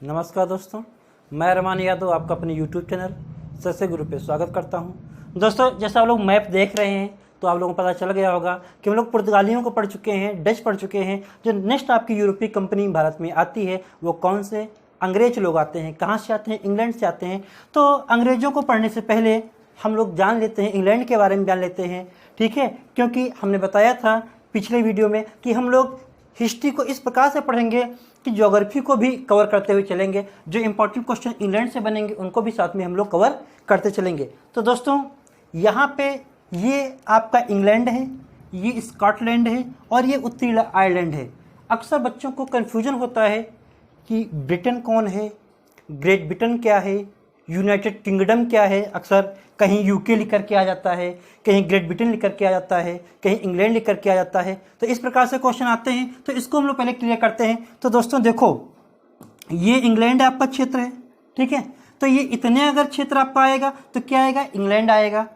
नमस्कार दोस्तों, मैं अरमान यादव आपका अपने YouTube चैनल सस्य गुरु पे स्वागत करता हूं। दोस्तों, जैसा आप लोग मैप देख रहे हैं तो आप लोगों को पता चल गया होगा कि हम लोग पुर्तगालियों को पढ़ चुके हैं, डच पढ़ चुके हैं। जो नेक्स्ट आपकी यूरोपीय कंपनी भारत में आती है वो कौन से अंग्रेज लोग आते हैं, कहाँ से आते हैं? इंग्लैंड से आते हैं। तो अंग्रेजों को पढ़ने से पहले हम लोग जान लेते हैं, इंग्लैंड के बारे में जान लेते हैं, ठीक है। क्योंकि हमने बताया था पिछले वीडियो में कि हम लोग हिस्ट्री को इस प्रकार से पढ़ेंगे कि ज्योग्राफी को भी कवर करते हुए चलेंगे। जो इंपॉर्टेंट क्वेश्चन इंग्लैंड से बनेंगे उनको भी साथ में हम लोग कवर करते चलेंगे। तो दोस्तों, यहाँ पे ये आपका इंग्लैंड है, ये स्कॉटलैंड है और ये उत्तरी आयरलैंड है। अक्सर बच्चों को कन्फ्यूजन होता है कि ब्रिटेन कौन है, ग्रेट ब्रिटेन क्या है, यूनाइटेड किंगडम क्या है। अक्सर कहीं यूके लिख करके आ जाता है, कहीं ग्रेट ब्रिटेन लिख करके आ जाता है, कहीं इंग्लैंड लिख करके आ जाता है। तो इस प्रकार से क्वेश्चन आते हैं, तो इसको हम लोग पहले क्लियर करते हैं। तो दोस्तों देखो, ये इंग्लैंड आपका क्षेत्र है, ठीक है। तो ये इतने अगर क्षेत्र आपका आएगा तो क्या आएगा? इंग्लैंड आएगा।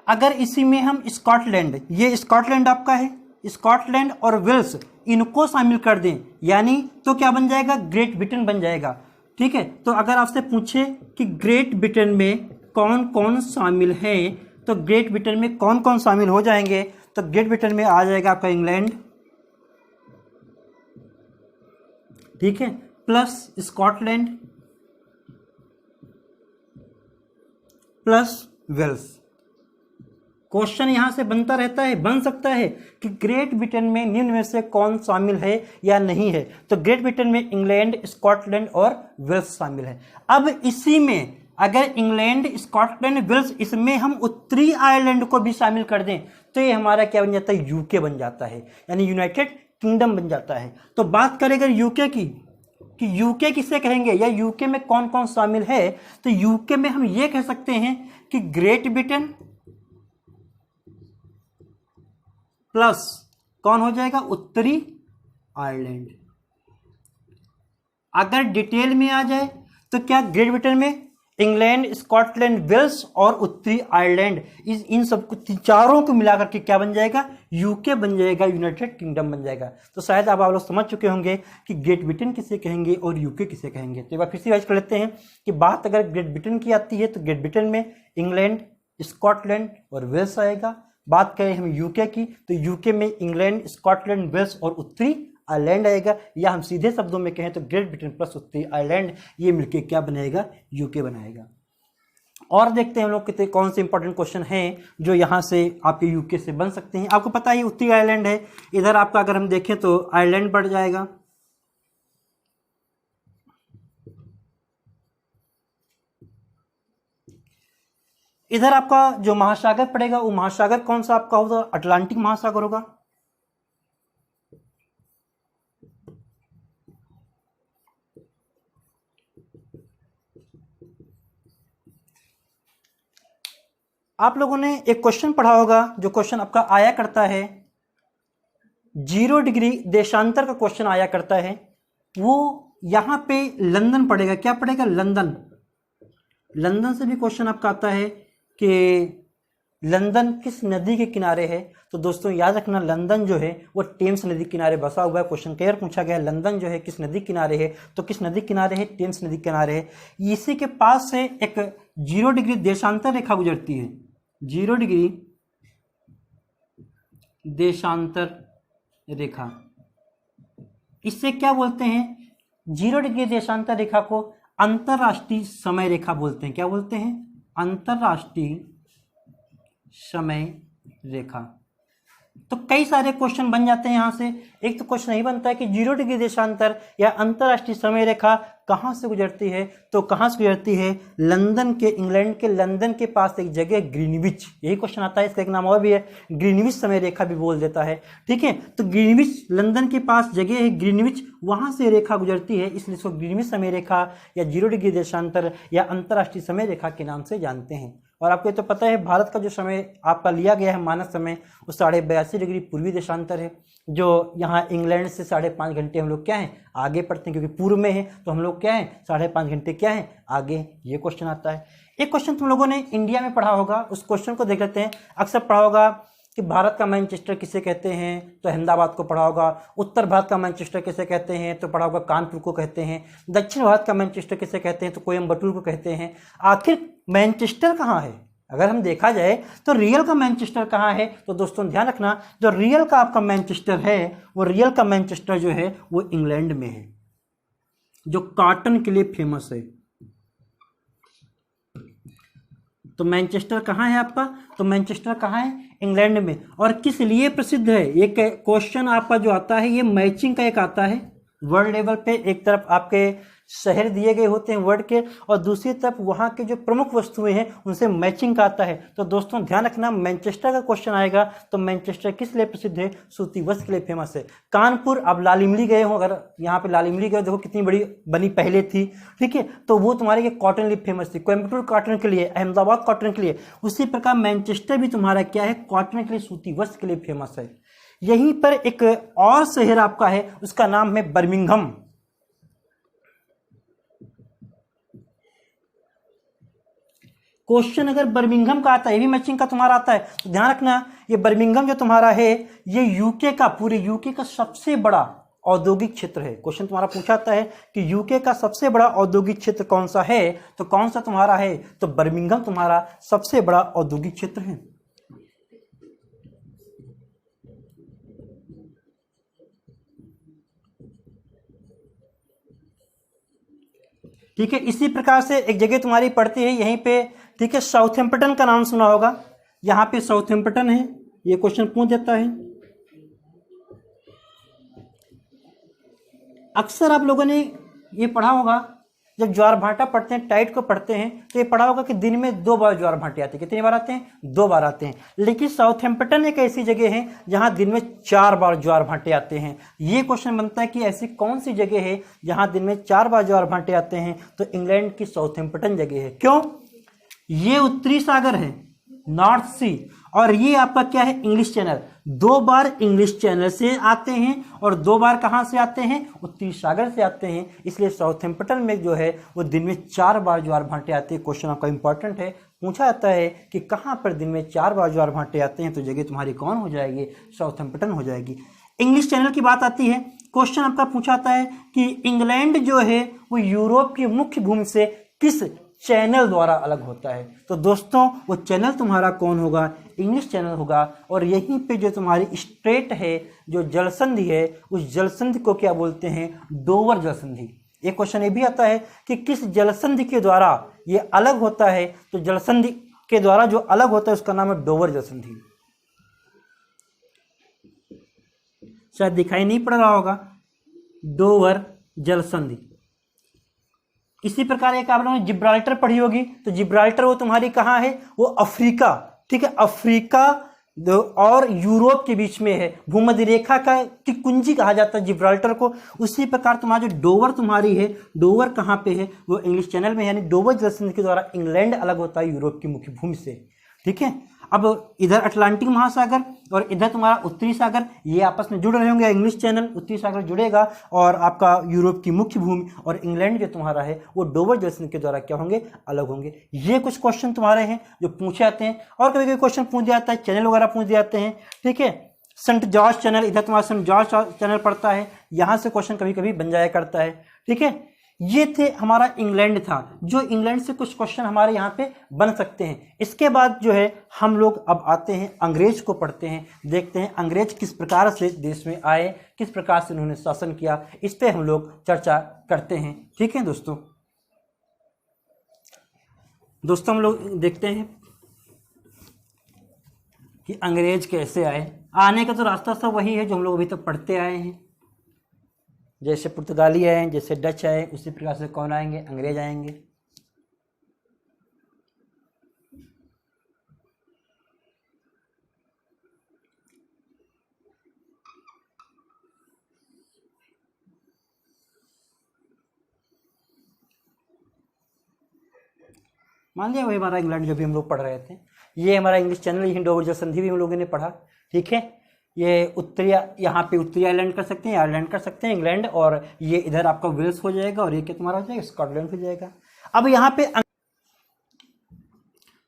अगर इसी में हम स्कॉटलैंड, ये स्कॉटलैंड आपका है, स्कॉटलैंड और वेल्स इनको शामिल कर दें यानी तो क्या बन जाएगा? ग्रेट ब्रिटेन बन जाएगा, ठीक है। तो अगर आपसे पूछे कि ग्रेट ब्रिटेन में कौन कौन शामिल है, तो ग्रेट ब्रिटेन में कौन कौन शामिल हो जाएंगे? तो ग्रेट ब्रिटेन में आ जाएगा आपका इंग्लैंड, ठीक है, plus Scotland plus Wales. Question यहां से बनता रहता है, बन सकता है कि ग्रेट ब्रिटेन में निम्न में से कौन शामिल है या नहीं है। तो ग्रेट ब्रिटेन में इंग्लैंड, स्कॉटलैंड और वेल्स शामिल है। अब इसी में अगर इंग्लैंड, स्कॉटलैंड, वेल्स, इसमें हम उत्तरी आयरलैंड को भी शामिल कर दें तो ये हमारा क्या बन जाता है? यूके बन जाता है, यानी यूनाइटेड किंगडम बन जाता है। तो बात करें अगर यूके की, कि यूके किसे कहेंगे या यूके में कौन कौन शामिल है, तो यूके में हम ये कह सकते हैं कि ग्रेट ब्रिटेन प्लस कौन हो जाएगा? उत्तरी आयरलैंड। अगर डिटेल में आ जाए तो क्या ग्रेट ब्रिटेन में इंग्लैंड, स्कॉटलैंड, वेल्स और उत्तरी आयरलैंड, इन सब चारों को मिलाकर के क्या बन जाएगा? यूके बन जाएगा, यूनाइटेड किंगडम बन जाएगा। तो शायद अब आप लोग समझ चुके होंगे कि ग्रेट ब्रिटेन किसे कहेंगे और यूके किसे कहेंगे। तो एक बार फिर से वाइज कर लेते हैं कि बात अगर ग्रेट ब्रिटेन की आती है तो ग्रेट ब्रिटेन में इंग्लैंड, स्कॉटलैंड और वेल्स आएगा। बात करें हम यूके की तो यूके में इंग्लैंड, स्कॉटलैंड, वेल्स और उत्तरी आयरलैंड आएगा। या हम सीधे शब्दों में कहें तो ग्रेट ब्रिटेन प्लस उत्तरी आयरलैंड ये मिलके क्या बनाएगा? यूके बनाएगा। और देखते हैं हम लोग कितने कौन से इंपॉर्टेंट क्वेश्चन हैं जो यहाँ से आपके यूके से बन सकते हैं। आपको पता है उत्तरी आयरलैंड है, इधर आपका अगर हम देखें तो आयरलैंड बढ़ जाएगा, इधर आपका जो महासागर पड़ेगा वो महासागर कौन सा आपका होगा? अटलांटिक महासागर होगा। आप लोगों ने एक क्वेश्चन पढ़ा होगा, जो क्वेश्चन आपका आया करता है 0 डिग्री देशांतर का क्वेश्चन आया करता है। वो यहां पे लंदन पड़ेगा। क्या पड़ेगा? लंदन। लंदन से भी क्वेश्चन आपका आता है कि लंदन किस नदी के किनारे है। तो दोस्तों याद रखना, लंदन जो है वो टेम्स नदी किनारे बसा हुआ है। क्वेश्चन क्लियर पूछा गया है, लंदन जो है किस नदी किनारे है? तो किस नदी किनारे है? टेम्स नदी किनारे है। इसी के पास से एक 0 डिग्री देशांतर रेखा गुजरती है, 0 डिग्री देशांतर रेखा। इससे क्या बोलते हैं? 0 डिग्री देशांतर रेखा को अंतरराष्ट्रीय समय रेखा बोलते हैं। क्या बोलते हैं? अंतरराष्ट्रीय समय रेखा। तो कई सारे क्वेश्चन बन जाते हैं यहां से। एक तो क्वेश्चन नहीं बनता है कि 0 डिग्री देशांतर या अंतरराष्ट्रीय समय रेखा कहां से गुजरती है? तो कहां से गुजरती है? लंदन के, इंग्लैंड के लंदन के पास एक जगह ग्रीनविच, यही क्वेश्चन आता है। इसका एक नाम और भी है, ग्रीनविच समय रेखा भी बोल देता है, ठीक है। तो ग्रीनविच, लंदन के पास जगह है ग्रीनविच, वहां से रेखा गुजरती है, इसलिए इसको ग्रीनविच समय रेखा या 0 डिग्री देशांतर या अंतरराष्ट्रीय समय रेखा के नाम से जानते हैं। और आपको तो पता है भारत का जो समय आपका लिया गया है मानक समय, वो 82.5 डिग्री पूर्वी देशांतर है। जो यहाँ इंग्लैंड से 5.5 घंटे हम लोग क्या हैं? आगे पढ़ते हैं, क्योंकि पूर्व में है तो हम लोग क्या है? 5.5 घंटे क्या है? आगे। ये क्वेश्चन आता है। एक क्वेश्चन तुम लोगों ने इंडिया में पढ़ा होगा, उस क्वेश्चन को देख लेते हैं। अक्सर पढ़ा होगा कि भारत का मैनचेस्टर किसे कहते हैं, तो अहमदाबाद को पढ़ा होगा। उत्तर भारत का मैनचेस्टर किसे कहते हैं, तो पढ़ा होगा कानपुर को कहते हैं। दक्षिण भारत का मैनचेस्टर किसे कहते हैं, तो कोयम्बटूर को कहते हैं। आखिर मैनचेस्टर कहाँ है, अगर हम देखा जाए तो रियल का मैनचेस्टर कहाँ है, तो दोस्तों ध्यान रखना, जो रियल का आपका मैनचेस्टर है, वो रियल का मैनचेस्टर जो है वो इंग्लैंड में है, जो कॉटन के लिए फेमस है। तो मैनचेस्टर कहाँ है आपका, तो मैनचेस्टर कहाँ है, इंग्लैंड में। और किस लिए प्रसिद्ध है, ये क्वेश्चन आपका जो आता है ये मैचिंग का एक आता है वर्ल्ड लेवल पे। एक तरफ आपके शहर दिए गए होते हैं वर्ल्ड के, और दूसरी तरफ वहाँ के जो प्रमुख वस्तुएं हैं उनसे मैचिंग का आता है। तो दोस्तों ध्यान रखना, मैनचेस्टर का क्वेश्चन आएगा तो मैनचेस्टर किस लिए प्रसिद्ध है, सूती वस्त्र के लिए फेमस है। कानपुर, अब लाल इमली गए हो, अगर यहाँ पे लाल इमली गए, देखो कितनी बड़ी बनी पहले थी, ठीक है, तो वो तुम्हारे कॉटन के लिए फेमस थी। कोयम्बटूर कॉटन के लिए, अहमदाबाद कॉटन के लिए, उसी प्रकार मैनचेस्टर भी तुम्हारा क्या है, कॉटन के लिए, सूती वस्त्र के लिए फेमस है। यहीं पर एक और शहर आपका है, उसका नाम है बर्मिंघम। क्वेश्चन अगर बर्मिंघम का आता है, ये भी मैचिंग का तुम्हारा आता है, तो ध्यान रखना, ये बर्मिंघम जो तुम्हारा है ये यूके का, पूरे यूके का सबसे बड़ा औद्योगिक क्षेत्र है। क्वेश्चन तुम्हारा पूछा जाता है कि यूके का सबसे बड़ा औद्योगिक क्षेत्र कौन सा है, तो कौन सा तुम्हारा है, तो बर्मिंघम तुम्हारा सबसे बड़ा औद्योगिक क्षेत्र है। ठीक है, इसी प्रकार से एक जगह तुम्हारी पड़ती है यहीं पे, ठीक है, साउथहैम्पटन का नाम सुना होगा, यहाँ पे साउथहैम्पटन है, ये क्वेश्चन पूछ देता है। अक्सर आप लोगों ने ये पढ़ा होगा, जब ज्वार भाटा पढ़ते हैं, टाइट को पढ़ते हैं, तो ये पढ़ा होगा कि दिन में 2 बार ज्वार भाटे आते हैं। कितनी बार आते हैं, 2 बार आते हैं। लेकिन साउथहैम्पटन एक ऐसी जगह है जहां दिन में 4 बार ज्वार भाटे आते हैं। ये क्वेश्चन बनता है कि ऐसी कौन सी जगह है जहां दिन में 4 बार ज्वार भाटे आते हैं, तो इंग्लैंड की साउथहैम्पटन जगह है। क्यों, ये उत्तरी सागर है, नॉर्थ सी, और ये आपका क्या है, इंग्लिश चैनल। 2 बार इंग्लिश चैनल से आते हैं और 2 बार कहां से आते हैं, उत्तरी सागर से आते हैं। इसलिए साउथहैम्पटन में जो है वो दिन में 4 बार ज्वार भाटे आते हैं। क्वेश्चन आपका इंपॉर्टेंट है, पूछा जाता है कि कहां पर दिन में 4 बार ज्वार भाटे आते हैं, तो जगह तुम्हारी कौन हो जाएगी, साउथहैम्पटन हो जाएगी। इंग्लिश चैनल की बात आती है, क्वेश्चन आपका पूछा जाता है कि इंग्लैंड जो है वो यूरोप की मुख्य भूमि से किस चैनल द्वारा अलग होता है, तो दोस्तों वो चैनल तुम्हारा कौन होगा, इंग्लिश चैनल होगा। और यहीं पे जो तुम्हारी स्ट्रेट है, जो जलसंधि है, उस जलसंधि को क्या बोलते हैं, डोवर जलसंधि। एक क्वेश्चन ये भी आता है कि किस जलसंधि के द्वारा ये अलग होता है, तो जलसंधि के द्वारा जो अलग होता है उसका नाम है डोवर जलसंधि। शायद दिखाई नहीं पड़ रहा होगा, डोवर जलसंधि। इसी प्रकार एक आप लोगों ने जिब्राल्टर पढ़ी होगी, तो जिब्राल्टर वो तुम्हारी कहाँ है, वो अफ्रीका, ठीक है, अफ्रीका और यूरोप के बीच में है, भूमध्य रेखा की कुंजी कहा जाता है जिब्राल्टर को। उसी प्रकार तुम्हारा जो डोवर तुम्हारी है, डोवर कहाँ पे है, वो इंग्लिश चैनल में, यानी डोवर जलसंधि के द्वारा इंग्लैंड अलग होता है यूरोप की मुख्य भूमि से। ठीक है, अब इधर अटलांटिक महासागर और इधर तुम्हारा उत्तरी सागर, ये आपस में जुड़ रहे होंगे। इंग्लिश चैनल, उत्तरी सागर जुड़ेगा और आपका यूरोप की मुख्य भूमि और इंग्लैंड जो तुम्हारा है वो डोवर जलसंधि के द्वारा क्या होंगे, अलग होंगे। ये कुछ क्वेश्चन तुम्हारे हैं जो पूछे जाते हैं, और कभी कभी क्वेश्चन पूछ दिया जाता है, चैनल वगैरह पूछ दिए जाते हैं। ठीक है, सेंट जॉर्ज चैनल, इधर तुम्हारा सेंट जॉर्ज चैनल पड़ता है, यहाँ से क्वेश्चन कभी कभी बन जाया करता है। ठीक है, ये थे हमारा इंग्लैंड था, जो इंग्लैंड से कुछ क्वेश्चन हमारे यहाँ पे बन सकते हैं। इसके बाद जो है हम लोग अब आते हैं अंग्रेज को पढ़ते हैं, देखते हैं अंग्रेज किस प्रकार से देश में आए, किस प्रकार से उन्होंने शासन किया, इस पे हम लोग चर्चा करते हैं। ठीक है दोस्तों, हम लोग देखते हैं कि अंग्रेज कैसे आए। आने का तो रास्ता सब वही है जो हम लोग अभी तक पढ़ते आए हैं, जैसे पुर्तगाली आए, जैसे डच आए, उसी प्रकार से कौन आएंगे, अंग्रेज आएंगे। मान लिया वही हमारा इंग्लैंड जो भी हम लोग पढ़ रहे थे, ये हमारा इंग्लिश चैनल, यही डोवर जलसंधि भी हम लोगों ने पढ़ा। ठीक है, ये उत्तरी, यहाँ पे उत्तरी आयरलैंड कर सकते हैं, आयरलैंड कर सकते हैं, इंग्लैंड, और ये इधर आपका वेल्स हो जाएगा, और ये क्या तुम्हारा हो जाएगा, स्कॉटलैंड हो जाएगा। अब यहाँ पे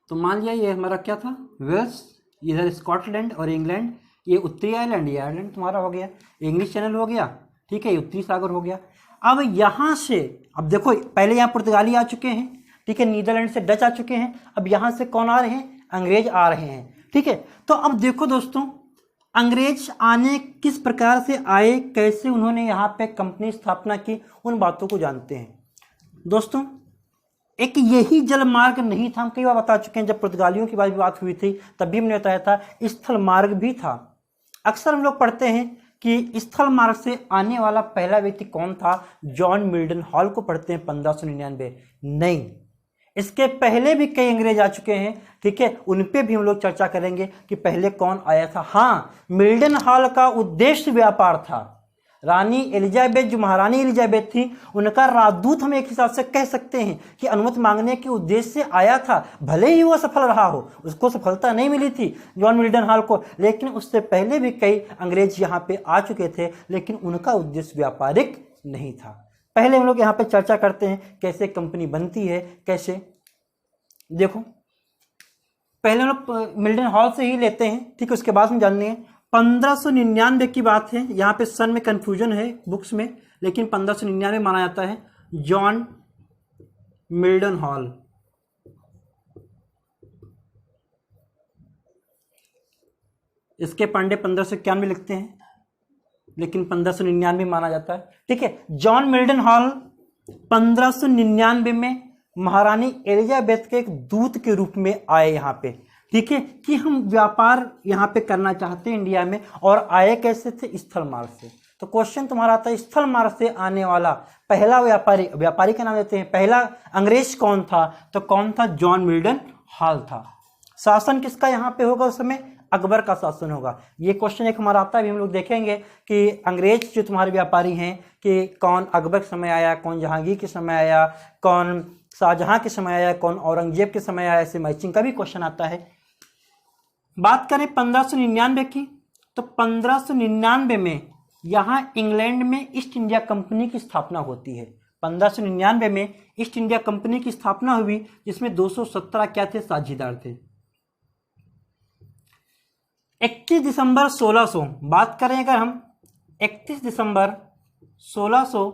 तो मान लिया ये हमारा क्या था, वेल्स, इधर स्कॉटलैंड और इंग्लैंड, ये उत्तरी आयरलैंड, ये आयरलैंड तुम्हारा हो गया, इंग्लिश चैनल हो गया, ठीक है, ये उत्तरी सागर हो गया। अब यहाँ से, अब देखो पहले यहाँ पुर्तगाली आ चुके हैं, ठीक है, नीदरलैंड से डच आ चुके हैं, अब यहाँ से कौन आ रहे हैं, अंग्रेज आ रहे हैं, ठीक है। तो अब देखो दोस्तों, अंग्रेज आने किस प्रकार से आए, कैसे उन्होंने यहाँ पे कंपनी स्थापना की, उन बातों को जानते हैं दोस्तों। एक यही जल मार्ग नहीं था, हम कई बार बता चुके हैं, जब पुर्तगालियों की बात हुई थी तब भी हमने बताया था, स्थल मार्ग भी था। अक्सर हम लोग पढ़ते हैं कि स्थल मार्ग से आने वाला पहला व्यक्ति कौन था, जॉन मिल्टन हॉल को पढ़ते हैं 1599। नहीं, इसके पहले भी कई अंग्रेज आ चुके हैं, ठीक है, उन पे भी हम लोग चर्चा करेंगे कि पहले कौन आया था। हाँ, मिल्टन हॉल का उद्देश्य व्यापार था। रानी एलिजाबेथ, जो महारानी एलिजाबेथ थी, उनका राजदूत हम एक हिसाब से कह सकते हैं कि अनुमति मांगने के उद्देश्य से आया था। भले ही वो सफल रहा हो, उसको सफलता नहीं मिली थी जॉन मिल्टन हॉल को, लेकिन उससे पहले भी कई अंग्रेज यहाँ पे आ चुके थे, लेकिन उनका उद्देश्य व्यापारिक नहीं था। पहले हम लोग यहाँ पे चर्चा करते हैं कैसे कंपनी बनती है, कैसे। देखो, पहले हम लोग मिल्टन हॉल से ही लेते हैं, ठीक है, उसके बाद हम जानते हैं 1599 की बात है। यहाँ पे सन में कंफ्यूजन है बुक्स में, लेकिन 1599 माना जाता है जॉन मिल्टन हॉल। इसके पांडे 1591 लिखते हैं, लेकिन 1599 माना जाता है, ठीक है। जॉन मिल्टन हॉल 1599 में महारानी एलिजाबेथ के एक दूत के रूप में आए यहाँ पे, ठीक है, कि हम व्यापार यहाँ पे करना चाहते हैं इंडिया में। और आए कैसे थे, स्थल मार्ग से। तो क्वेश्चन तुम्हारा आता है, स्थल मार्ग से आने वाला पहला व्यापारी, व्यापारी का नाम देते हैं, पहला अंग्रेज कौन था, तो कौन था, जॉन मिल्टन हॉल था। शासन किसका यहाँ पे होगा उस समय, अकबर का शासन होगा। ये क्वेश्चन एक हमारा आता है, अभी हम लोग देखेंगे कि अंग्रेज जो तुम्हारे व्यापारी हैं कि कौन अकबर के समय आया, कौन जहांगीर के समय आया, कौन शाहजहां के समय आया, कौन औरंगजेब के समय आया, ऐसे मैचिंग का भी क्वेश्चन आता है। बात करें 1599 की, तो 1599 में यहाँ इंग्लैंड में ईस्ट इंडिया कंपनी की स्थापना होती है। 1599 में ईस्ट इंडिया कंपनी की स्थापना हुई, जिसमें 217 क्या थे, साझेदार थे। 31 दिसंबर 1600 बात करें अगर हम, 31 दिसंबर 1600,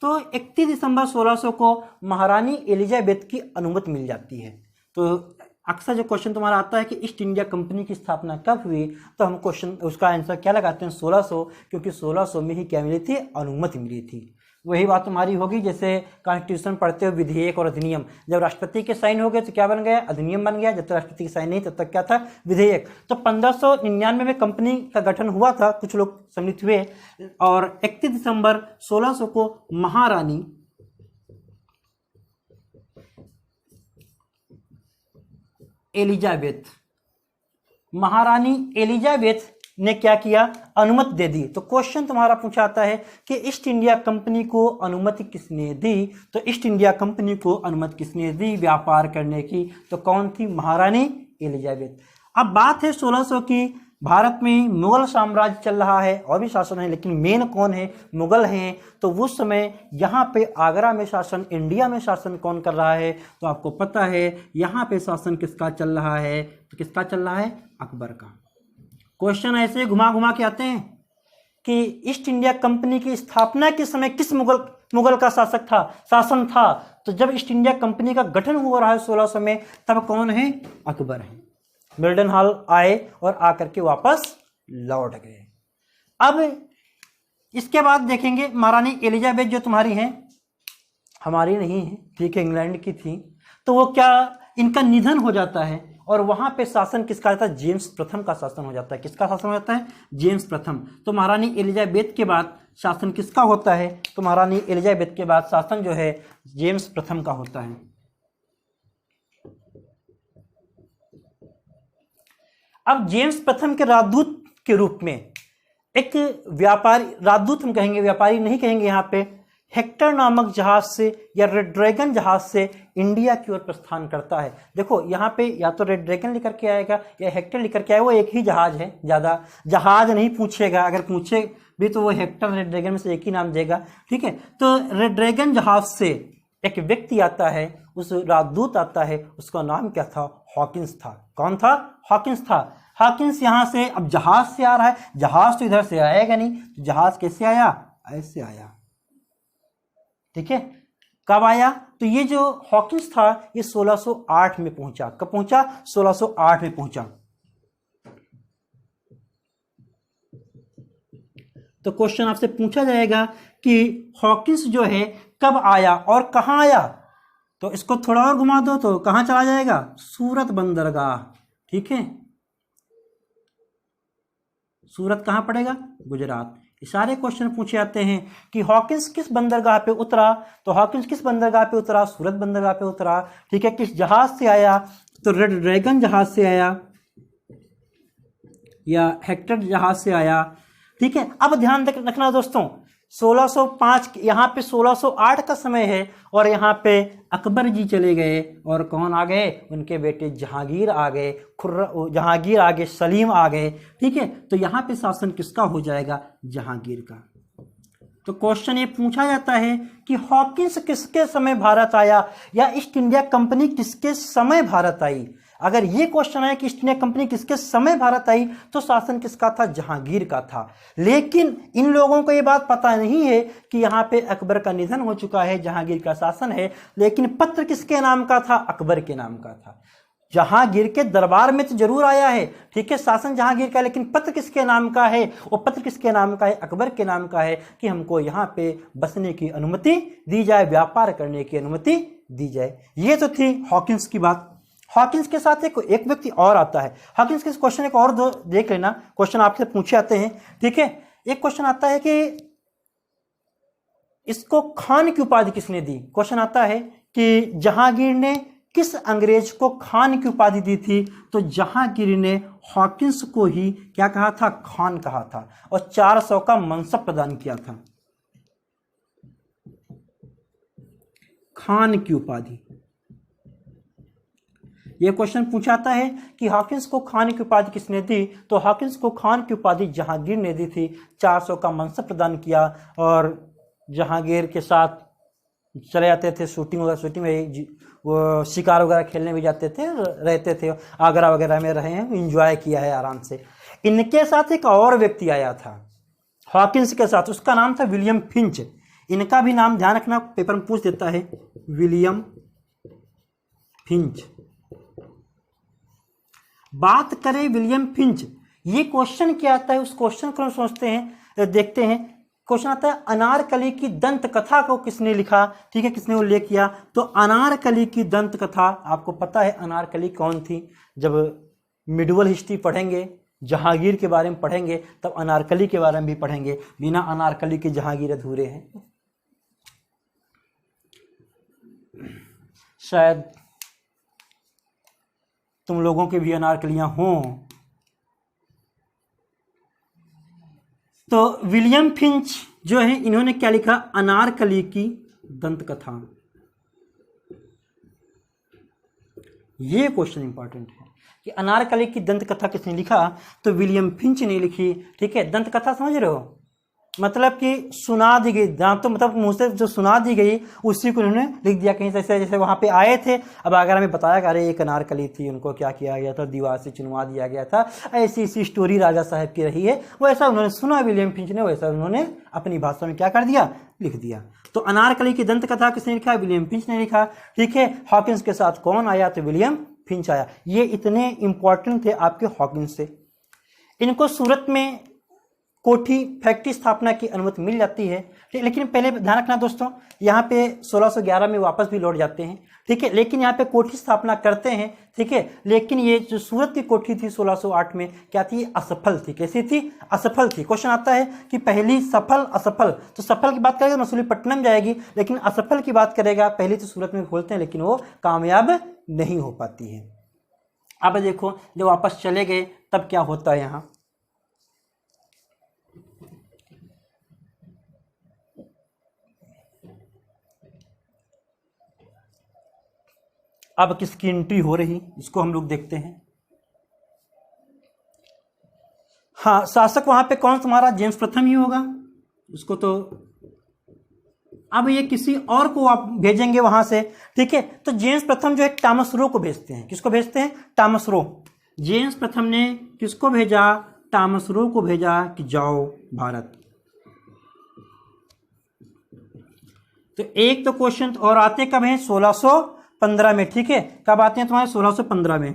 तो 31 दिसंबर 1600 को महारानी एलिजाबेथ की अनुमति मिल जाती है। तो अक्सर जो क्वेश्चन तुम्हारा आता है कि ईस्ट इंडिया कंपनी की स्थापना कब हुई, तो हम क्वेश्चन उसका आंसर क्या लगाते हैं, 1600, क्योंकि 1600 में ही क्या मिली थी, अनुमति मिली थी। वही बात तुम्हारी होगी जैसे कॉन्स्टिट्यूशन पढ़ते हो, विधेयक और अधिनियम, जब राष्ट्रपति के साइन हो गए तो क्या बन गया, अधिनियम बन गया। जब तक राष्ट्रपति के साइन नहीं तब तक क्या था, विधेयक। तो 1599 में कंपनी का गठन हुआ था, कुछ लोग सम्मिलित हुए, और 31 दिसंबर 1600 को महारानी एलिजाबेथ, महारानी एलिजाबेथ ने क्या किया, अनुमति दे दी। तो क्वेश्चन तुम्हारा पूछा आता है कि ईस्ट इंडिया कंपनी को अनुमति किसने दी, तो ईस्ट इंडिया कंपनी को अनुमति किसने दी व्यापार करने की, तो कौन थी, महारानी एलिजाबेथ। अब बात है 1600 की, भारत में मुगल साम्राज्य चल रहा है, और भी शासन है, लेकिन मेन कौन है, मुगल हैं। तो उस समय यहाँ पे आगरा में शासन, इंडिया में शासन कौन कर रहा है, तो आपको पता है यहाँ पे शासन किसका चल रहा है, तो किसका चल रहा है, अकबर का। क्वेश्चन ऐसे घुमा घुमा के आते हैं कि ईस्ट इंडिया कंपनी की स्थापना के समय किस मुगल का शासन था। तो जब ईस्ट इंडिया कंपनी का गठन हो रहा है 1600 में, तब कौन है, अकबर है। मिल्टन हॉल आए और आकर के वापस लौट गए। अब इसके बाद देखेंगे महारानी एलिजाबेथ जो तुम्हारी हैं, हमारी नहीं है, ठीक है, इंग्लैंड की थी। तो वो क्या, इनका निधन हो जाता है, और वहां पे शासन किसका आता है, जेम्स प्रथम का शासन हो जाता है। किसका शासन हो जाता है, जेम्स प्रथम। तो महारानी एलिजाबेथ के बाद शासन किसका होता है, तो महारानी एलिजाबेथ के बाद शासन जो है जेम्स प्रथम का होता है। अब जेम्स प्रथम के राजदूत के रूप में एक व्यापारी, राजदूत हम कहेंगे, व्यापारी नहीं कहेंगे, यहाँ पे हेक्टर नामक जहाज से या रेड ड्रैगन जहाज से इंडिया की ओर प्रस्थान करता है। देखो यहाँ पे या तो रेड ड्रैगन लेकर के आएगा या हेक्टर लेकर के आएगा, वो एक ही जहाज है, ज़्यादा जहाज नहीं पूछेगा, अगर पूछे भी तो वो हेक्टर रेड ड्रैगन में से एक ही नाम देगा, ठीक है। तो रेड ड्रैगन जहाज से एक व्यक्ति आता है, उस राजदूत आता है, उसका नाम क्या था, हॉकिंस था। कौन था, हॉकिंस था। हॉकिंस यहां से, अब जहाज से आ रहा है, जहाज तो इधर से आएगा नहीं, तो जहाज कैसे आया, ऐसे आया, ठीक है। कब आया, तो ये जो हॉकिंस था ये 1608 में पहुंचा। कब पहुंचा, 1608 में पहुंचा। तो क्वेश्चन आपसे पूछा जाएगा कि हॉकिंस जो है कब आया और कहां आया, तो इसको थोड़ा और घुमा दो तो कहां चला जाएगा, सूरत बंदरगाह, ठीक है। सूरत कहां पड़ेगा, गुजरात। ये सारे क्वेश्चन पूछे जाते हैं कि हॉकिंस किस बंदरगाह पे उतरा, तो हॉकिंस किस बंदरगाह पे उतरा, सूरत बंदरगाह पे उतरा, ठीक है। किस जहाज से आया, तो रेड ड्रैगन जहाज से आया या हेक्टर जहाज से आया, ठीक है। अब ध्यान रखना दोस्तों, 1605 यहाँ पे 1608 का समय है और यहाँ पे अकबर जी चले गए और कौन आ गए, उनके बेटे जहांगीर आ गए, जहांगीर आ गए, सलीम आ गए, ठीक है। तो यहाँ पे शासन किसका हो जाएगा, जहांगीर का। तो क्वेश्चन ये पूछा जाता है कि हॉकिंस किसके समय भारत आया या ईस्ट इंडिया कंपनी किसके समय भारत आई। अगर ये क्वेश्चन है कि ईस्ट इंडिया कंपनी किसके समय भारत आई, तो शासन किसका था, जहांगीर का था। लेकिन इन लोगों को ये बात पता नहीं है कि यहाँ पे अकबर का निधन हो चुका है, जहांगीर का शासन है। लेकिन पत्र किसके नाम का था, अकबर के नाम का था। जहांगीर के दरबार में तो जरूर आया है, ठीक है, शासन जहांगीर का, लेकिन पत्र किसके नाम का है, वो पत्र किसके नाम का है, अकबर के नाम का है, कि हमको यहाँ पे बसने की अनुमति दी जाए, व्यापार करने की अनुमति दी जाए। ये तो थी हॉकिंस की बात। हॉकिंस के साथ एक व्यक्ति और आता है। हॉकिंस के क्वेश्चन एक और दो देख लेना, क्वेश्चन आपसे पूछे आते हैं, ठीक है। एक क्वेश्चन आता है कि इसको खान की उपाधि किसने दी। क्वेश्चन आता है कि जहांगीर ने किस अंग्रेज को खान की उपाधि दी थी, तो जहांगीर ने हॉकिंस को ही क्या कहा था, खान कहा था, और 400 का मनसब प्रदान किया था, खान की उपाधि। यह क्वेश्चन पूछाता है कि हॉकिंस को खान की उपाधि किसने दी, तो हॉकिंस को खान की उपाधि जहांगीर ने दी थी, 400 का मनसब प्रदान किया, और जहांगीर के साथ चले जाते थे शूटिंग में, वो शिकार वगैरह खेलने भी जाते थे, रहते थे, आगरा वगैरह में रहे हैं, एंजॉय किया है आराम से। इनके साथ एक और व्यक्ति आया था हॉकिंस के साथ, उसका नाम था विलियम फिंच। इनका भी नाम ध्यान रखना, पेपर में पूछ देता है, विलियम फिंच। बात करें विलियम फिंच, ये क्वेश्चन क्या आता है, उस क्वेश्चन को हम सोचते हैं, देखते हैं। क्वेश्चन आता है अनारकली की दंत कथा को किसने लिखा, ठीक है, किसने उल्लेख किया, तो अनारकली की दंत कथा, आपको पता है अनारकली कौन थी। जब मिडिवल हिस्ट्री पढ़ेंगे, जहांगीर के बारे में पढ़ेंगे, तब अनारकली के बारे में भी पढ़ेंगे। बिना अनारकली के जहांगीर अधूरे हैं। शायद तुम लोगों के भी अनारकलियां हों। तो विलियम फिंच जो है, इन्होंने क्या लिखा, अनारकली की दंत कथा। ये क्वेश्चन इंपॉर्टेंट है कि अनारकली की दंत कथा किसने लिखा, तो विलियम फिंच ने लिखी, ठीक है। दंत कथा समझ रहे हो, मतलब कि सुना दी गई, तो मतलब मुंह से जो सुना दी गई उसी को उन्होंने लिख दिया कहीं। जैसे वहां पे आए थे, अब अगर हमें बताया, अरे एक अनारकली थी, उनको क्या किया गया था, दीवार से चुनवा दिया गया था, ऐसी ऐसी स्टोरी राजा साहब की रही है, वैसा उन्होंने सुना विलियम फिंच ने, वैसा उन्होंने अपनी भाषा में क्या कर दिया, लिख दिया। तो अनारकली की दंत कथा किसने लिखा, विलियम फिंच ने लिखा, ठीक है। हॉकिंस के साथ कौन आया, तो विलियम फिंच आया। ये इतने इंपॉर्टेंट थे आपके हॉकिंस से। इनको सूरत में कोठी फैक्ट्री स्थापना की अनुमति मिल जाती है, लेकिन पहले ध्यान रखना दोस्तों, यहाँ पे 1611 में वापस भी लौट जाते हैं, ठीक है। लेकिन यहाँ पे कोठी स्थापना करते हैं, ठीक है। लेकिन ये जो सूरत की कोठी थी 1608 में, क्या थी, असफल थी। कैसी थी, असफल थी। क्वेश्चन आता है कि पहली सफल असफल, तो सफल की बात करेगा तो मसूलीपट्टनम जाएगी, लेकिन असफल की बात करेगा, पहली तो सूरत में खोलते हैं लेकिन वो कामयाब नहीं हो पाती है। अब देखो, जब वापस चले गए तब क्या होता है यहाँ, अब किसकी एंट्री हो रही, इसको हम लोग देखते हैं। हाँ, शासक वहां पे कौन तुम्हारा, जेम्स प्रथम ही होगा, उसको तो अब ये किसी और को आप भेजेंगे वहां से, ठीक है। तो जेम्स प्रथम जो है टॉमस रो को भेजते हैं, किसको भेजते हैं, टॉमस रो। जेम्स प्रथम ने किसको भेजा? टॉमस रो को भेजा कि जाओ भारत। तो एक तो क्वेश्चन और आते कब हैं? 1615 में। ठीक है, कब आते हैं तुम्हारे? 1615 में।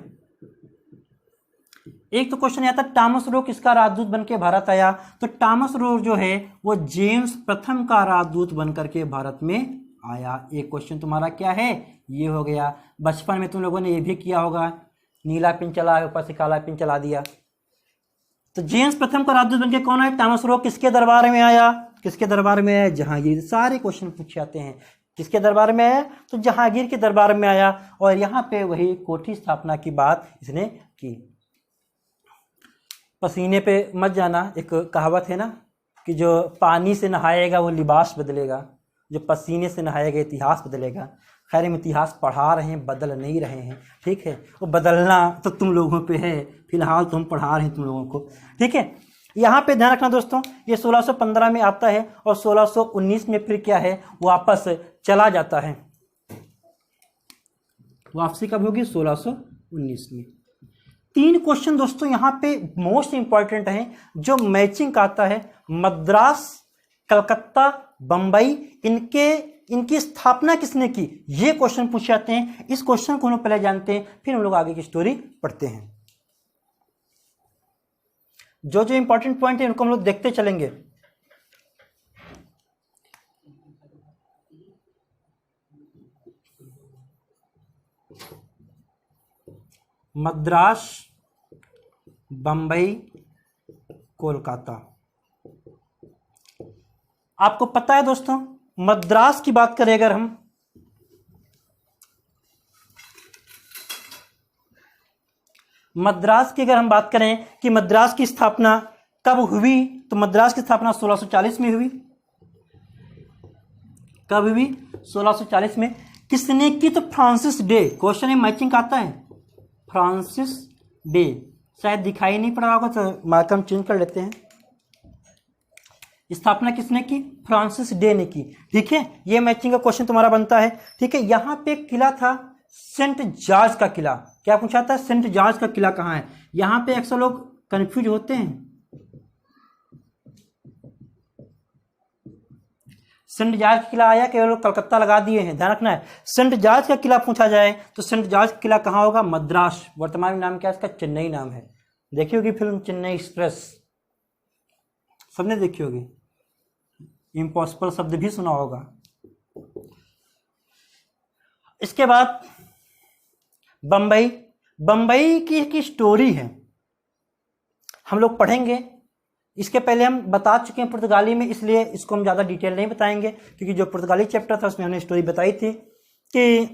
एक तो क्वेश्चन आता टॉमस रो किसका राजदूत बनकर भारत आया? तो टॉमस रो जो है वो जेम्स प्रथम का राजदूत बनकर के भारत में आया। एक क्वेश्चन तुम्हारा क्या है? ये हो गया। बचपन में तुम लोगों ने ये भी किया होगा, नीला पिन चला है, ऊपर से काला पिन चला दिया। तो जेम्स प्रथम का राजदूत बनकर कौन है? टॉमस रो किसके दरबार में आया? किसके दरबार में आया? जहांगीर। सारे क्वेश्चन पूछे जाते हैं। किसके दरबार में आया? तो जहांगीर के दरबार में आया। और यहाँ पे वही कोठी स्थापना की बात इसने की। पसीने पे मत जाना, एक कहावत है ना कि जो पानी से नहाएगा वो लिबास बदलेगा, जो पसीने से नहाएगा इतिहास बदलेगा। खैर हम इतिहास पढ़ा रहे हैं, बदल नहीं रहे हैं। ठीक है, वो बदलना तो तुम लोगों पे है, फिलहाल तो हम पढ़ा रहे हैं तुम लोगों को। ठीक है, यहाँ पे ध्यान रखना दोस्तों, ये 1615 में आता है और 1619 में फिर क्या है? वापस चला जाता है। वापसी कब होगी? 1619 में। 3 क्वेश्चन दोस्तों यहाँ पे मोस्ट इंपॉर्टेंट है, जो मैचिंग का आता है। मद्रास, कलकत्ता, बंबई, इनकी स्थापना किसने की? ये क्वेश्चन पूछे जाते हैं। इस क्वेश्चन को हम लोग पहले जानते हैं, फिर हम लोग आगे की स्टोरी पढ़ते हैं। जो जो इंपॉर्टेंट पॉइंट है उनको हम लोग देखते चलेंगे। मद्रास, बंबई, कोलकाता। आपको पता है दोस्तों, मद्रास की बात करें अगर हम, मद्रास की अगर हम बात करें कि मद्रास की स्थापना कब हुई, तो मद्रास की स्थापना 1640 में हुई। कब हुई? 1640 में। किसने की? तो फ्रांसिस डे। क्वेश्चन है मैचिंग का आता है, फ्रांसिस डे। शायद दिखाई नहीं पड़ रहा होगा तो मार्कम चेंज कर लेते हैं। स्थापना किसने की? फ्रांसिस डे ने की। ठीक है, ये मैचिंग का क्वेश्चन तुम्हारा बनता है। ठीक है, यहां पे एक किला था सेंट जॉर्ज का किला। क्या पूछा था? सेंट जॉर्ज का किला कहां है? यहां पे अक्सर लोग कंफ्यूज होते हैं। सेंट जॉर्ज का किला आया, केवल कलकत्ता लगा दिए हैं, ध्यान रखना है। सेंट जॉर्ज का किला पूछा जाए तो सेंट जॉर्ज का किला कहां होगा? मद्रास। वर्तमान में नाम क्या है इसका? चेन्नई नाम है। देखी होगी फिल्म चेन्नई एक्सप्रेस, सबने देखी होगी। इम्पॉसिबल शब्द भी सुना होगा। इसके बाद बंबई। बंबई की स्टोरी है, हम लोग पढ़ेंगे। इसके पहले हम बता चुके हैं पुर्तगाली में, इसलिए इसको हम ज़्यादा डिटेल नहीं बताएंगे, क्योंकि जो पुर्तगाली चैप्टर था उसमें हमने स्टोरी बताई थी कि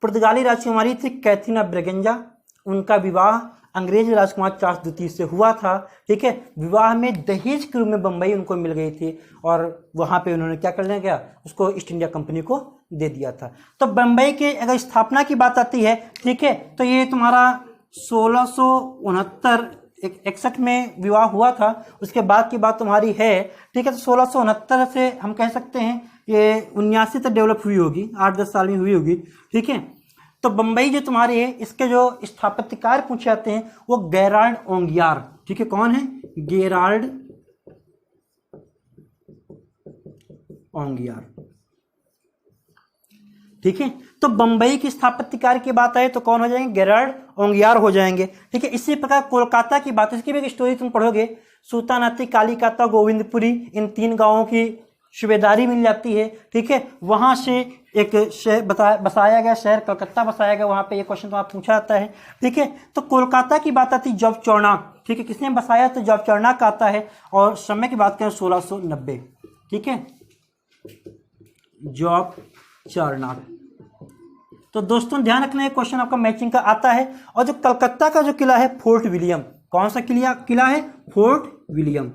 पुर्तगाली राजकुमारी थी कैथरीना ब्रेगेंजा। उनका विवाह अंग्रेज राजकुमार चार्ल्स द्वितीय से हुआ था। ठीक है, विवाह में दहेज के रूप में बंबई उनको मिल गई थी और वहाँ पे उन्होंने क्या करने गया, उसको ईस्ट इंडिया कंपनी को दे दिया था। तो बंबई के अगर स्थापना की बात आती है, ठीक है, तो ये तुम्हारा 1661 में विवाह हुआ था। उसके बाद की बात तुम्हारी है, ठीक है, तो 1669 से हम कह सकते हैं ये 79 तक डेवलप हुई होगी, 8-10 साल में हुई होगी। ठीक है, तो बंबई जो तुम्हारी है, इसके जो स्थापत्यकार पूछे जाते हैं वो गेराल्ड ओंगियार। ठीक है, कौन है? गेराल्ड ओंगियार। ठीक है, तो बंबई की स्थापत्यकार की बात आए तो कौन हो जाएंगे? गेराल्ड ओंगियार हो जाएंगे। ठीक है, इसी प्रकार कोलकाता की बात, इसकी भी एक स्टोरी तुम पढ़ोगे। सूतानाती, कालीकाता, गोविंदपुरी, इन 3 गांवों की सूबेदारी मिल जाती है। ठीक है, वहां से एक शहर बसाया गया, शहर कलकत्ता बसाया गया। वहां पे ये क्वेश्चन तुम्हारा पूछा जाता है। ठीक है, तो कोलकाता की बात आती है जॉब चार्नक। ठीक है, किसने बसाया? तो जॉब चार्नक आता है। और समय की बात करें 1690। ठीक है, जॉब चार्नक। तो दोस्तों ध्यान रखना है, क्वेश्चन आपका मैचिंग का आता है। और जो कलकत्ता का जो किला है फोर्ट विलियम, कौन सा किला है? Fort William.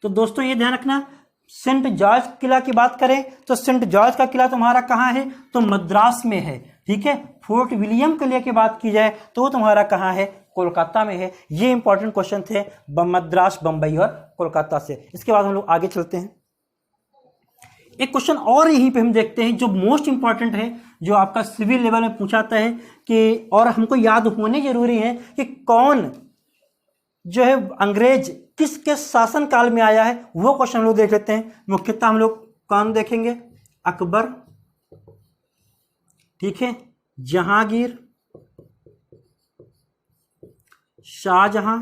तो दोस्तों ये ध्यान रखना, सेंट जॉर्ज किला की बात करें तो सेंट जॉर्ज का किला तुम्हारा कहाँ है? तो मद्रास में है। ठीक है, फोर्ट विलियम किले की बात की जाए तो वो तुम्हारा कहाँ है? कोलकाता में है। ये इंपॉर्टेंट क्वेश्चन थे मद्रास, बंबई और कोलकाता से। इसके बाद हम लोग आगे चलते हैं। एक क्वेश्चन और यहीं पे हम देखते हैं जो मोस्ट इंपॉर्टेंट है, जो आपका सिविल लेवल में पूछा जाता है कि, और हमको याद होने जरूरी है कि कौन जो है अंग्रेज किसके शासन काल में आया है, वो क्वेश्चन हम लोग देख लेते हैं। मुख्यतः हम लोग कौन देखेंगे, अकबर, ठीक है, जहांगीर, शाहजहां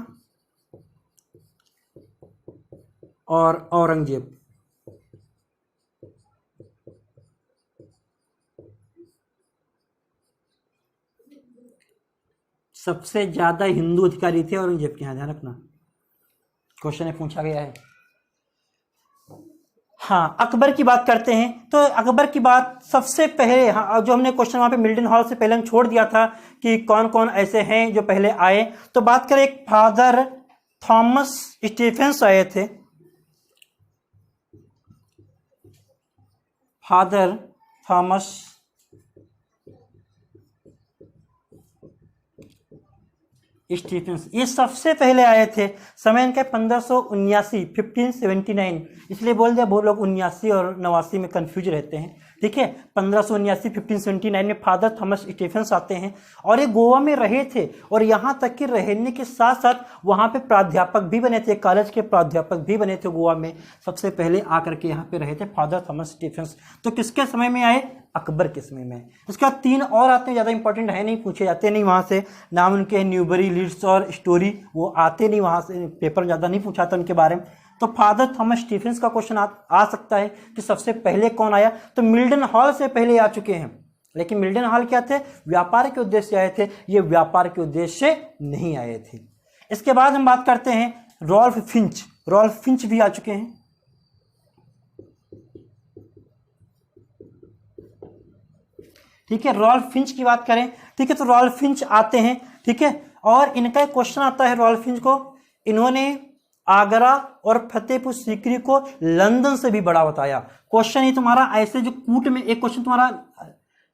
और औरंगजेब। सबसे ज्यादा हिंदू अधिकारी थे औरंगजेब के यहाँ, ध्यान रखना, क्वेश्चन में पूछा गया है। हाँ, अकबर की बात करते हैं तो अकबर की बात सबसे पहले, हाँ, जो हमने क्वेश्चन वहां पे मिल्टन हॉल से पहले हम छोड़ दिया था कि कौन कौन ऐसे हैं जो पहले आए, तो बात करें, एक फादर थॉमस स्टीफेंस आए थे, फादर थॉमस स्टीफेंस, ये सबसे पहले आए थे। समय इनका 1579, 1579, इसलिए बोल दिया, वो लोग 79 और 89 में कंफ्यूज रहते हैं, ठीक है। 1579 1579 में फादर थॉमस स्टीफेंस आते हैं और ये गोवा में रहे थे, और यहाँ तक कि रहने के साथ साथ वहाँ पे प्राध्यापक भी बने थे, कॉलेज के प्राध्यापक भी बने थे गोवा में। सबसे पहले आकर के यहाँ पे रहे थे फादर थॉमस स्टीफेंस। तो किसके समय में आए, अकबर के समय में। इसका 3 और आते हैं, ज़्यादा इंपॉर्टेंट है नहीं, पूछे जाते नहीं वहाँ से, नाम उनके न्यूबरी, लीड्स और स्टोरी, वो आते नहीं वहाँ से, पेपर ज़्यादा नहीं पूछा था उनके बारे में। तो फादर थॉमस स्टीफेंस का क्वेश्चन आ सकता है कि सबसे पहले कौन आया, तो मिल्टन हॉल से पहले आ चुके हैं। लेकिन मिल्टन हॉल क्या थे, व्यापार के उद्देश्य से आए थे, ये व्यापार के उद्देश्य से नहीं आए थे। इसके बाद हम बात करते हैं रॉल्फ फिंच, रॉल्फ फिंच भी आ चुके हैं। ठीक है, रॉल्फ फिंच की बात करें, ठीक है, तो रॉल्फ फिंच आते हैं, ठीक है, और इनका एक क्वेश्चन आता है रॉल्फ फिंच को, इन्होंने आगरा और फतेहपुर सीकरी को लंदन से भी बड़ा बताया। क्वेश्चन ही तुम्हारा ऐसे जो कूट में एक क्वेश्चन तुम्हारा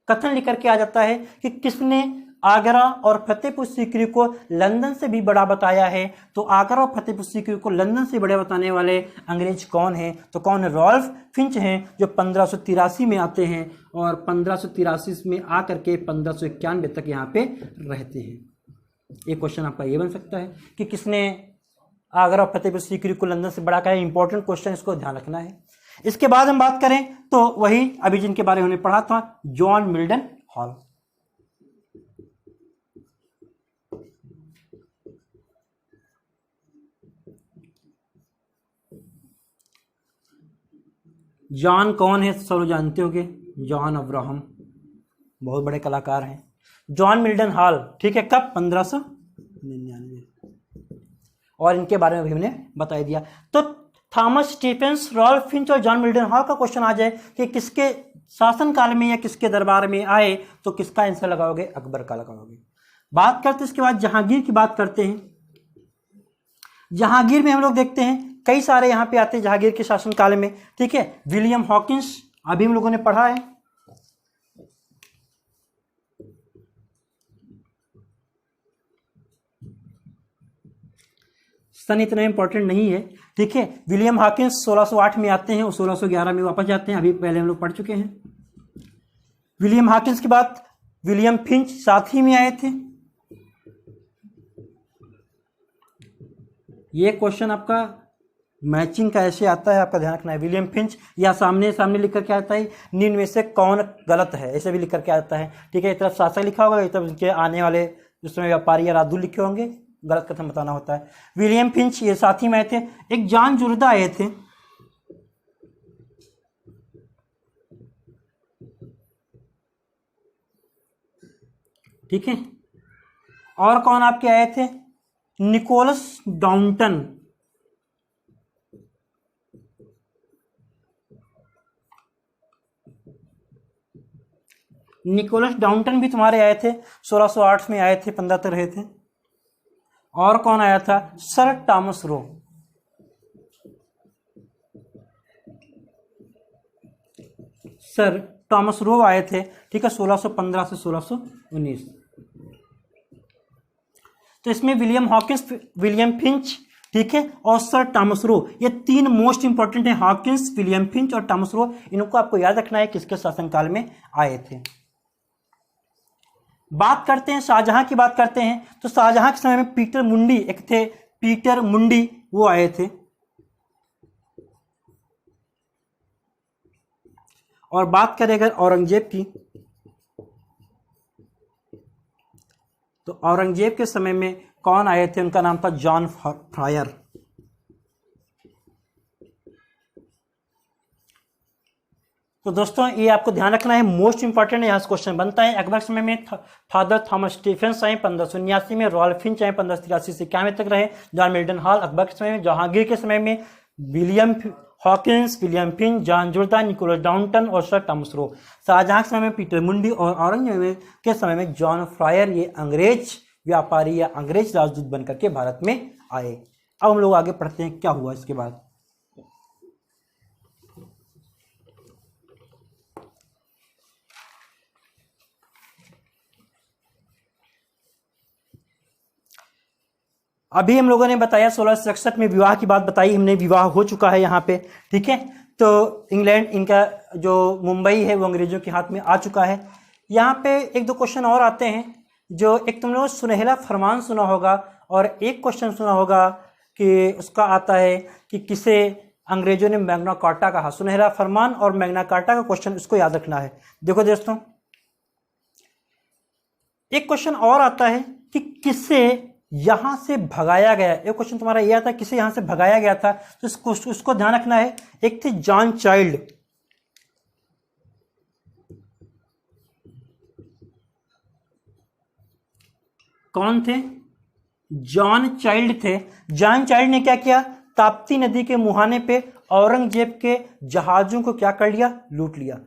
कथन लिख करके आ जाता है कि किसने आगरा और फतेहपुर सीकरी को लंदन से भी बड़ा बताया है। तो आगरा और फतेहपुर सीकरी को लंदन से बड़े बताने वाले अंग्रेज कौन हैं, तो कौन है, रॉल्फ फिंच हैं, जो 1583 में आते हैं और 1583 में आकर के 1591 तक यहाँ पे रहते हैं। एक क्वेश्चन आपका ये बन सकता है कि किसने आगरा और फतेहपुर सीकरी को लंदन से बड़ा कहा, इंपॉर्टेंट क्वेश्चन, इसको ध्यान रखना है। इसके बाद हम बात करें तो वही अभी जिनके बारे में हमने पढ़ा था, जॉन मिल्टन हॉल। जॉन कौन है, सब लोग जानते होंगे, जॉन अब्राहम, बहुत बड़े कलाकार हैं। जॉन मिल्टन हॉल, ठीक है, कब, 1599, और इनके बारे में भी हमने बता दिया। तो थॉमस स्टीफेंस, रॉल्फ फिंच और जॉन मिल्टन हॉल का क्वेश्चन आ जाए कि किसके शासनकाल में या किसके दरबार में आए, तो किसका आंसर लगाओगे, अकबर का लगाओगे। बात करते इसके बाद जहांगीर की बात करते हैं। जहांगीर में हम लोग देखते हैं कई सारे यहाँ पे आते हैं जहांगीर के शासनकाल में, ठीक है। विलियम हॉकिंस, अभी हम लोगों ने पढ़ा है, सन इतना इंपॉर्टेंट नहीं है, ठीक है। विलियम हॉकिंस 1608 में आते हैं और 1611 में वापस जाते हैं, अभी पहले हम लोग पढ़ चुके हैं। विलियम हॉकिंस के बाद विलियम फिंच साथ ही में आए थे। ये क्वेश्चन आपका मैचिंग का ऐसे आता है, आपका ध्यान रखना है। विलियम फिंच, या सामने सामने लिख करके आता है, निम्न में से कौन गलत है, ऐसे भी लिख करके आता है, ठीक है। एक तरफ शासक लिखा होगा, एक तरफ उनके आने वाले जिसमें व्यापारी या राजदूत लिखे होंगे, गलत कथन बताना होता है। विलियम फिंच ये साथी में आए थे। एक जॉन जुर्दा आए थे, ठीक है। और कौन आपके आए थे, निकोलस डाउंटन, निकोलस डाउंटन भी तुम्हारे आए थे, 1608 में आए थे, 15 तक रहे थे। और कौन आया था, sir Thomas Roe, sir Thomas Roe आए थे, ठीक है, 1615 से 1619। तो इसमें विलियम हॉकिंस, विलियम फिंच, ठीक है, और सर टॉमस रो, ये तीन मोस्ट इंपॉर्टेंट है, हॉकिंस, विलियम फिंच और टॉमस रो। इनको आपको याद रखना है किसके शासनकाल में आए थे। बात करते हैं शाहजहां की, बात करते हैं तो शाहजहां के समय में पीटर मुंडी एक थे, पीटर मुंडी वो आए थे। और बात करें अगर औरंगजेब की, तो औरंगजेब के समय में कौन आए थे, उनका नाम था जॉन फ्रायर। तो दोस्तों ये आपको ध्यान रखना है, मोस्ट इंपॉर्टेंट यहाँ से क्वेश्चन बनता है। अकबर के समय में फादर थॉमस स्टीफेंस आए 1579 में, रॉयल फिंच आए 1583 से 91 तक रहे, जॉन मिल्टन हॉल अकबर के समय में, जहांगीर के समय में William Hawkins, William Finch, John Jourdain, Nicholas Downton और सर टॉमस रो। शाहजहां के समय में पीटर मुंडी और औरंगजेब के समय में जॉन फ्रायर, ये अंग्रेज व्यापारी या अंग्रेज राजदूत बनकर के भारत में आए। अब हम लोग आगे पढ़ते हैं क्या हुआ इसके बाद। अभी हम लोगों ने बताया 1667 में विवाह की बात बताई हमने, विवाह हो चुका है यहाँ पे, ठीक है। तो इंग्लैंड, इनका जो मुंबई है वो अंग्रेजों के हाथ में आ चुका है। यहाँ पे एक दो क्वेश्चन और आते हैं, जो एक तुम लोगों ने सुनहला फरमान सुना होगा और एक क्वेश्चन सुना होगा कि उसका आता है कि किसे अंग्रेजों ने मैग्ना कार्टा कहा। सुनहला फरमान और मैग्ना कार्टा का क्वेश्चन, इसको याद रखना है। देखो दोस्तों, एक क्वेश्चन और आता है कि किसे यहां से भगाया गया। एक क्वेश्चन तुम्हारा यह आता है किसे यहां से भगाया गया था, तो उसको ध्यान रखना है। एक थे जॉन चाइल्ड, कौन थे? जॉन चाइल्ड थे। जॉन चाइल्ड ने क्या किया, ताप्ती नदी के मुहाने पे औरंगजेब के जहाजों को क्या कर लिया, लूट लिया।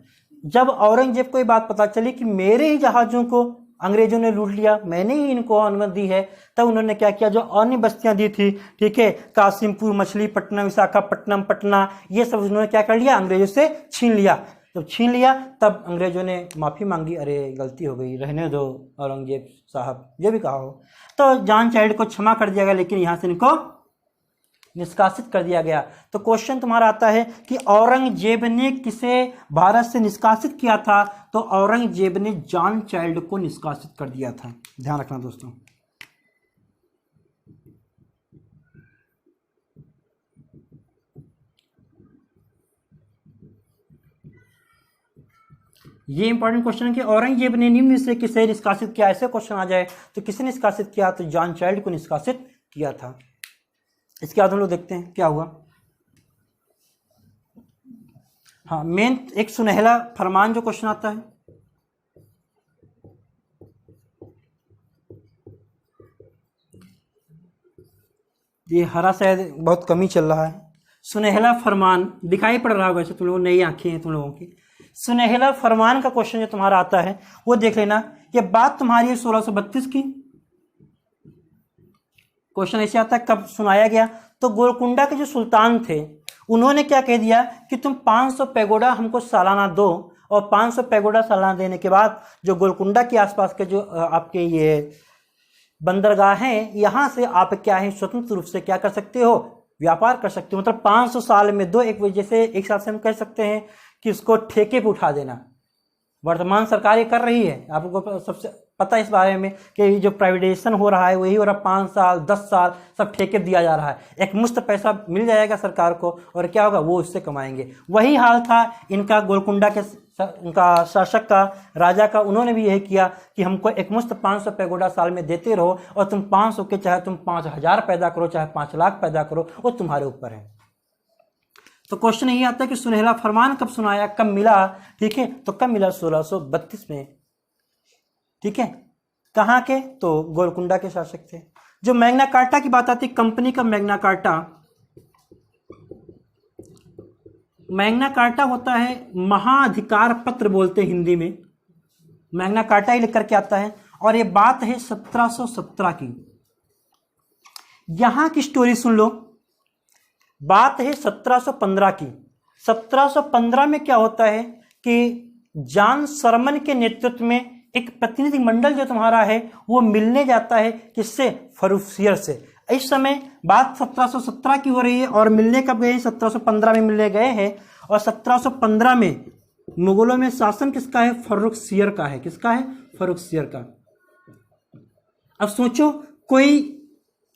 जब औरंगजेब को ये बात पता चली कि मेरे ही जहाजों को अंग्रेजों ने लूट लिया, मैंने ही इनको अनुमति दी है, तब उन्होंने क्या किया, जो अन्य बस्तियां दी थी, ठीक है, कासिमपुर, मछलीपट्टनम, विशाखापट्टनम, पटना, ये सब उन्होंने क्या कर लिया, अंग्रेजों से छीन लिया। जब छीन लिया तब अंग्रेजों ने माफी मांगी, अरे गलती हो गई, रहने दो औरंगजेब साहब, जो भी कहा हो। तो जॉन चाइल्ड को क्षमा कर दिया गया, लेकिन यहां से इनको निष्कासित कर दिया गया। तो क्वेश्चन तुम्हारा आता है कि औरंगजेब ने किसे भारत से निष्कासित किया था, तो औरंगजेब ने जॉन चाइल्ड को निष्कासित कर दिया था। ध्यान रखना दोस्तों। ये इंपॉर्टेंट क्वेश्चन है कि औरंगजेब ने निम्न में से किसे निष्कासित किया। ऐसे क्वेश्चन आ जाए तो किसे निष्कासित किया, तो जॉन चाइल्ड को निष्कासित किया था। इसके बाद हम लोग देखते हैं क्या हुआ। हाँ, मेन एक सुनहला फरमान जो क्वेश्चन आता है, ये हरा शायद बहुत कमी चल रहा है। सुनहला फरमान दिखाई पड़ रहा होगा, वैसे तुम लोगों नई आंखें हैं तुम लोगों की। सुनहला फरमान का क्वेश्चन जो तुम्हारा आता है वो देख लेना। ये बात तुम्हारी है 1632 की। क्वेश्चन ऐसे आता है कब सुनाया गया, तो गोलकुंडा के जो सुल्तान थे उन्होंने क्या कह दिया कि तुम 500 पैगोडा हमको सालाना दो, और 500 पैगोडा सालाना देने के बाद जो गोलकुंडा के आसपास के जो आपके ये बंदरगाह हैं, यहां से आप क्या है स्वतंत्र रूप से क्या कर सकते हो, व्यापार कर सकते हो। मतलब 500 साल में दो, एक वजह से एक हिसाब से हम कह सकते हैं कि उसको ठेके पे उठा देना। वर्तमान सरकार ये कर रही है, आपको सबसे पता है इस बारे में कि जो प्राइवेटाइजेशन हो रहा है वही हो रहा, 5 साल 10 साल सब ठेके दिया जा रहा है, एक मुश्त पैसा मिल जाएगा सरकार को, और क्या होगा, वो उससे कमाएंगे। वही हाल था इनका, गोलकुंडा के उनका शासक का, राजा का, उन्होंने भी यही किया कि हमको एक मुश्त 500 पैगोडा साल में देते रहो, और तुम 500 के चाहे तुम 5000 पैदा करो, चाहे 5 लाख पैदा करो, वो तुम्हारे ऊपर है। तो क्वेश्चन यही आता है कि सुनहला फरमान कब सुनाया, कब मिला, ठीक है, तो कब मिला, 1632 में, ठीक है। कहाँ के, तो गोलकुंडा के शासक थे। जो मैग्ना कार्टा की बात आती, कंपनी का मैग्ना कार्टा, मैग्ना कार्टा होता है महाधिकार पत्र बोलते हैं हिंदी में, मैग्ना कार्टा ही लिख करके आता है, और ये बात है 1717 की। यहां की स्टोरी सुन लो, बात है 1715 की। 1715 में क्या होता है कि जॉन सरमन के नेतृत्व में एक प्रतिनिधि मंडल जो तुम्हारा है वो मिलने जाता है, किससे, फरुखसियर से। इस समय बात 1717 की हो रही है और मिलने कब गए, 1715 में मिलने गए हैं। और 1715 में मुगलों में शासन किसका है, फर्रुखसियर का है। किसका है, फर्रुखसियर का। अब सोचो, कोई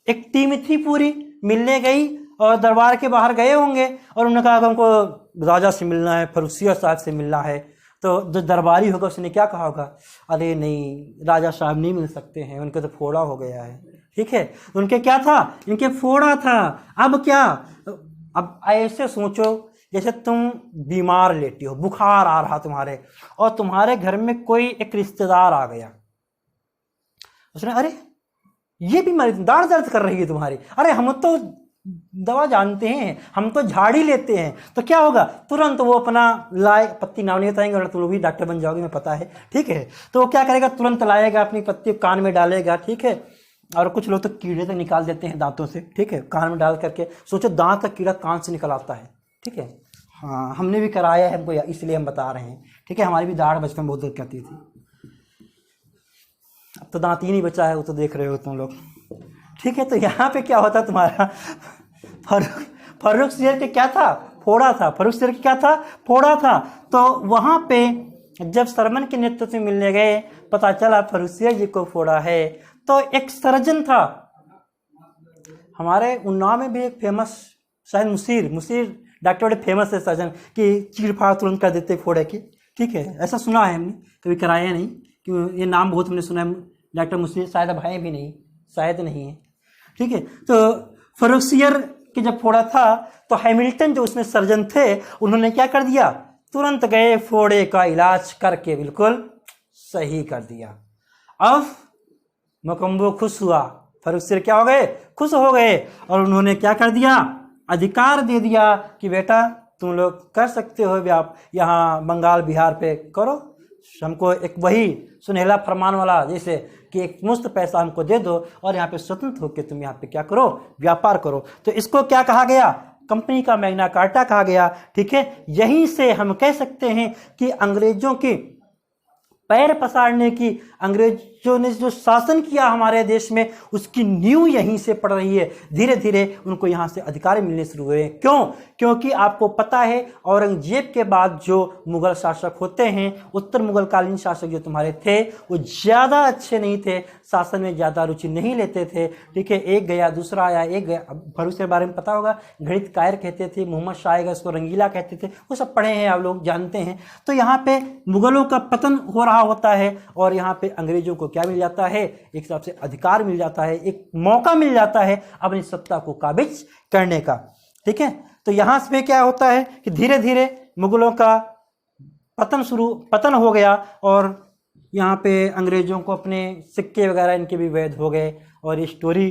एक टीम थी पूरी, मिलने गई और दरबार के बाहर गए होंगे और उन्होंने कहा कि हमको राजा से मिलना है, फर्रुखसियर साहब से मिलना है। तो जो दरबारी होगा उसने क्या कहा होगा, अरे नहीं, राजा साहब नहीं मिल सकते हैं, उनके तो फोड़ा हो गया है। ठीक है, उनके क्या था, इनके फोड़ा था। अब क्या, अब ऐसे सोचो जैसे तुम बीमार लेटी हो, बुखार आ रहा तुम्हारे, और तुम्हारे घर में कोई एक रिश्तेदार आ गया, उसने अरे ये बीमारी, दाढ़ दर्द कर रही है तुम्हारी, अरे हम तो दवा जानते हैं, हम तो झाड़ी लेते हैं। तो क्या होगा, तुरंत वो अपना लाए, पत्ती नाम नहीं बताएंगे और तुम लोग भी डॉक्टर बन जाओगे, मैं पता है। ठीक है, तो वो क्या करेगा, तुरंत लाएगा, अपनी पत्ती कान में डालेगा। ठीक है, और कुछ लोग तो कीड़े तक निकाल देते हैं दांतों से। ठीक है, कान में डाल करके, सोचो दांत का कीड़ा कान से निकल आता है। ठीक है, हाँ हमने भी कराया है, हमको इसलिए हम बता रहे हैं। ठीक है, हमारी भी दाढ़ बचपन बहुत दूर करती थी, अब तो दांत ही नहीं बचा है, वो तो देख रहे हो तुम लोग। ठीक है, तो यहाँ पे क्या होता तुम्हारा, फर्रुखसियर के क्या था, फोड़ा था। फर्रुखसियर के क्या था, फोड़ा था। तो वहाँ पे जब सरमन के नेतृत्व में मिलने गए, पता चला फर्रुखसियर जी को फोड़ा है। तो एक सर्जन था हमारे उन्नाव में भी, एक फेमस, शायद मुसीर डॉक्टर बड़े फेमस है सर्जन, कि चीड़ फाड़ तुरंत कर देते फोड़े की। ठीक है, ऐसा सुना है हमने, कभी कराया नहीं, कि ये नाम बहुत हमने सुना है, डॉक्टर मुसीर, शायद अब है भी नहीं, शायद नहीं है। ठीक है, तो फर्रुखसियर के जब फोड़ा था तो हैमिल्टन जो उसमें सर्जन थे, उन्होंने क्या कर दिया, तुरंत गए, फोड़े का इलाज करके बिल्कुल सही कर दिया। अब मोकम्बो खुश हुआ, फर्रुखसियर क्या हो गए, खुश हो गए, और उन्होंने क्या कर दिया, अधिकार दे दिया कि बेटा तुम लोग कर सकते हो व्याप, यहाँ बंगाल बिहार पे करो, हमको एक वही सुनहला फरमान वाला, जैसे कि एक मुफ्त पैसा हमको दे दो और यहाँ पे स्वतंत्र होकर तुम यहाँ पे क्या करो, व्यापार करो। तो इसको क्या कहा गया, कंपनी का मैग्ना कार्टा कहा गया। ठीक है, यहीं से हम कह सकते हैं कि अंग्रेजों की पैर पसारने की, अंग्रेजों ने जो शासन किया हमारे देश में, उसकी नींव यहीं से पड़ रही है। धीरे धीरे उनको यहाँ से अधिकार मिलने शुरू हुए। क्यों, क्योंकि आपको पता है औरंगजेब के बाद जो मुगल शासक होते हैं, उत्तर मुगल कालीन शासक जो तुम्हारे थे, वो ज़्यादा अच्छे नहीं थे, शासन में ज़्यादा रुचि नहीं लेते थे। ठीक है, एक गया दूसरा आया, एक गया। फर्रुखसियर के बारे में पता होगा, गणित कायर कहते थे, मोहम्मद शाह उसको रंगीला कहते थे, वो सब पढ़े हैं, आप लोग जानते हैं। तो यहाँ पे मुगलों का पतन हो रहा होता है और यहाँ पे अंग्रेजों को क्या मिल जाता है, एक हिसाब से अधिकार मिल जाता है, एक मौका मिल जाता है अपनी सत्ता को काबिज करने का। ठीक है, तो यहाँ से क्या होता है कि धीरे धीरे मुगलों का पतन हो गया और यहाँ पे अंग्रेजों को अपने सिक्के वगैरह इनके भी वैध हो गए। और ये स्टोरी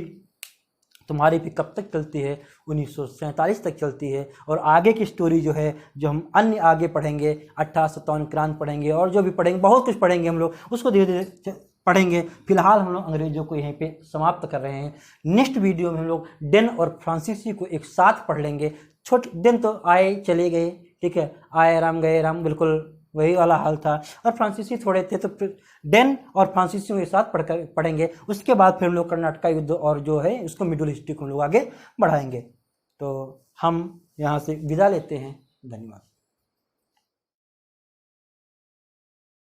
तुम्हारी भी कब तक चलती है, 1947 तक चलती है। और आगे की स्टोरी जो है, जो हम अन्य आगे पढ़ेंगे, 1857 क्रांति पढ़ेंगे और जो भी पढ़ेंगे, बहुत कुछ पढ़ेंगे हम लोग, उसको धीरे धीरे पढ़ेंगे। फिलहाल हम लोग अंग्रेजों को यहीं पे समाप्त कर रहे हैं। नेक्स्ट वीडियो में हम लोग डेन और फ्रांसीसी को एक साथ पढ़ लेंगे। छोटे दिन तो आए चले गए, ठीक है, आए राम गए राम, बिल्कुल वही वाला हाल था। और फ्रांसीसी थोड़े थे, तो फिर डेन और फ्रांसीसियों के साथ पढ़ेंगे। उसके बाद फिर हम लोग कर्नाटका युद्ध और जो है उसको मिडल हिस्ट्री को हम लोग आगे बढ़ाएंगे। तो हम यहाँ से विदा लेते हैं। धन्यवाद।